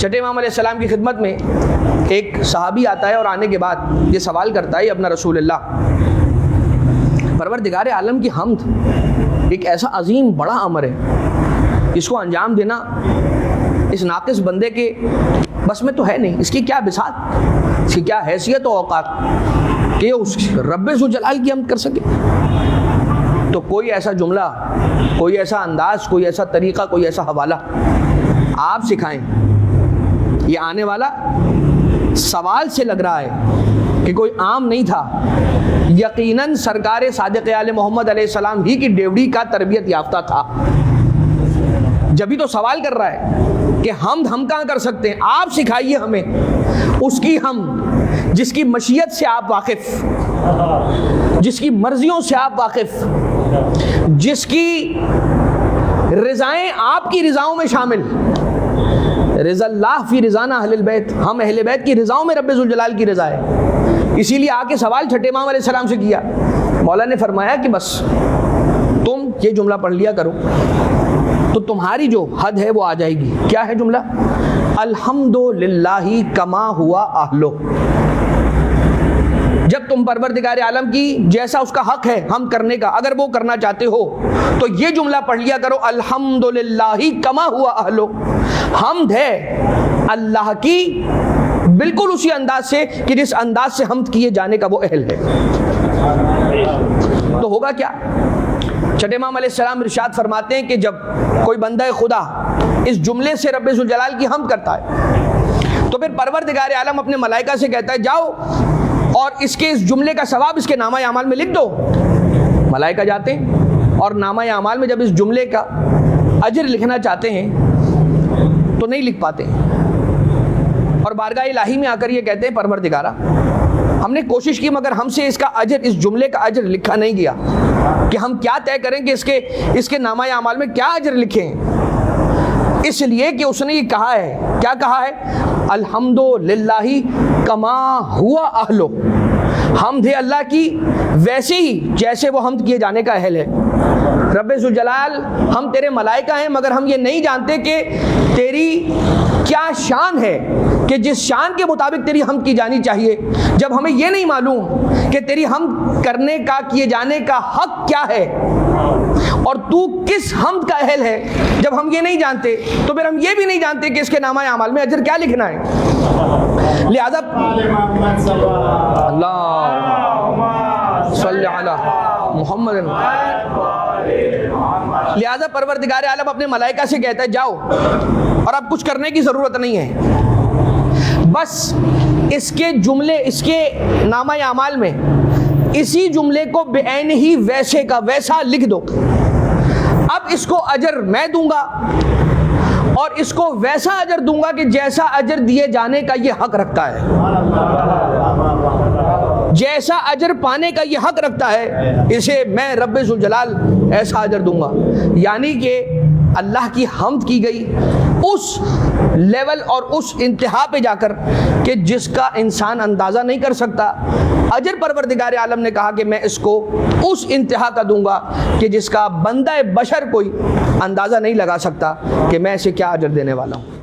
چھٹے امام علیہ السلام کی خدمت میں ایک صحابی آتا ہے اور آنے کے بعد یہ سوال کرتا ہے اپنا رسول اللہ، پروردگار عالم کی حمد ایک ایسا عظیم بڑا امر ہے، اس کو انجام دینا اس ناقص بندے کے بس میں تو ہے نہیں، اس کی کیا بساط، اس کی کیا حیثیت و اوقات کہ اس رب ذوالجلال کی حمد کر سکے۔ تو کوئی ایسا جملہ، کوئی ایسا انداز، کوئی ایسا طریقہ، کوئی ایسا حوالہ آپ سکھائیں۔ یہ آنے والا سوال سے لگ رہا ہے کہ کوئی عام نہیں تھا، یقیناً سرکار صادق آل محمد علیہ السلام ہی کی ڈیوڑی کا تربیت یافتہ تھا، جبھی تو سوال کر رہا ہے کہ حمد ہم کہاں کر سکتے ہیں، آپ سکھائیے ہمیں اس کی حمد جس کی مشیت سے آپ واقف، جس کی مرضیوں سے آپ واقف، جس کی رضائیں آپ کی رضاؤں میں شامل، رضا اللہ فی رضانا اہل البیت، ہم اہل بیت کی رضاؤں میں رب ذوالجلال کی رضا ہے۔ اسی لیے آ کے سوال چھٹے امام علیہ السلام سے کیا۔ مولا نے فرمایا کہ بس تم یہ جملہ پڑھ لیا کرو تو تمہاری جو حد ہے وہ آ جائے گی۔ کیا ہے جملہ؟ الحمدللہ کما ہوا اہلو۔ جب تم پروردگار عالم کی جیسا اس کا حق ہے ہم کرنے کا اگر وہ کرنا چاہتے ہو تو یہ جملہ پڑھ لیا کرو، الحمدللہ کما ہوا اہلو۔ حمد ہے اللہ کی بالکل اسی انداز سے کہ جس انداز سے حمد کیے جانے کا وہ اہل ہے۔ تو ہوگا کیا؟ چھٹے امام علیہ السلام ارشاد فرماتے ہیں کہ جب کوئی بندہ خدا اس جملے سے رب ذوالجلال کی حمد کرتا ہے تو پھر پروردگار عالم اپنے ملائکہ سے کہتا ہے جاؤ اور اس کے اس جملے کا ثواب اس کے نامہ اعمال میں لکھ دو۔ ملائکہ جاتے ہیں اور نامہ اعمال میں جب اس جملے کا اجر لکھنا چاہتے ہیں تو نہیں لکھ پاتے، اور بارگاہ الہی میں آ کر یہ کہتے ہیں پروردگارا ہم نے کوشش کی مگر ہم سے اس کا اجر، اس جملے کا اجر لکھا نہیں گیا، کہ ہم کیا طے کریں کہ اس کے نامہ اعمال میں کیا اجر لکھیں۔ اس لیے کہ اس نے یہ کہا ہے، کیا کہا ہے؟ الحمدللہ کما ہوا اہلو۔ حمد ہے اللہ کی ویسے ہی جیسے وہ حمد کیے جانے کا اہل ہے۔ رب ذوالجلال ہم تیرے ملائکہ ہیں مگر ہم یہ نہیں جانتے کہ تیری کیا شان ہے کہ جس شان کے مطابق تیری حمد کی جانی چاہیے۔ جب ہمیں یہ نہیں معلوم کہ تیری حمد کرنے کا، کیے جانے کا حق کیا ہے اور تو کس حمد کا اہل ہے، جب ہم یہ نہیں جانتے تو پھر ہم یہ بھی نہیں جانتے کہ اس کے نامہ اعمال میں اجر کیا لکھنا ہے۔ لہذا اللہم صلی علی محمد، لہذا پروردگار عالم اپنے ملائکہ سے کہتا ہے جاؤ اور اب کچھ کرنے کی ضرورت نہیں ہے، بس اس کے جملے، اس کے نامہ اعمال میں اسی جملے کو بعین ہی ویسے کا ویسا لکھ دو۔ اب اس کو اجر میں دوں گا اور اس کو ویسا اجر دوں گا کہ جیسا اجر دیے جانے کا یہ حق رکھتا ہے، جیسا اجر پانے کا یہ حق رکھتا ہے اسے میں رب ذوالجلال ایسا اجر دوں گا۔ یعنی کہ اللہ کی حمد کی گئی اس لیول اور اس انتہا پہ جا کر کہ جس کا انسان اندازہ نہیں کر سکتا، اجر پروردگار عالم نے کہا کہ میں اس کو اس انتہا کا دوں گا کہ جس کا بندہ بشر کوئی اندازہ نہیں لگا سکتا کہ میں اسے کیا اجر دینے والا ہوں۔